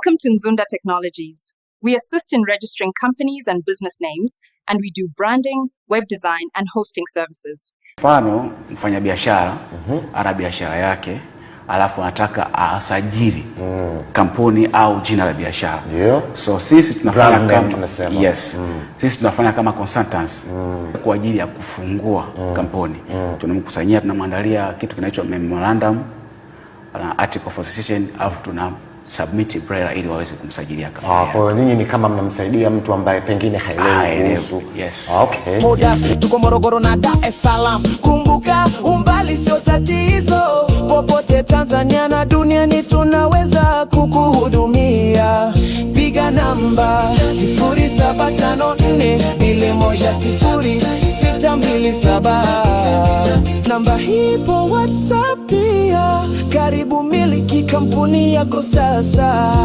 Welcome to Nzunda Technologies. We assist in registering companies and business names, and we do branding, web design, and hosting services. Mfano, mfanyabiashara ana biashara yake, alafu anataka asajili kampuni au jina la biashara. So sisi tunafanya kama sisi tunafanya kama consultants kwa ajili ya kufungua kampuni. Tunamkusanyia, tunamwandalia kitu kinaitwa memorandum na article of association, alafu tuna submit BRELA ili waweze kumsajilia kampuni. Kwa hiyo ninyi ni kama mnamsaidia mtu ambaye pengine haelewi kuhusu. Yes. Okay. Tuko Morogoro na Dar es Salaam. Kumbuka umbali sio tatizo. Popote Tanzania na duniani tunaweza kukuhudumia. Piga namba 0754210627. Namba hipo WhatsApp pia. Karibu miliki kampuni yako sasa.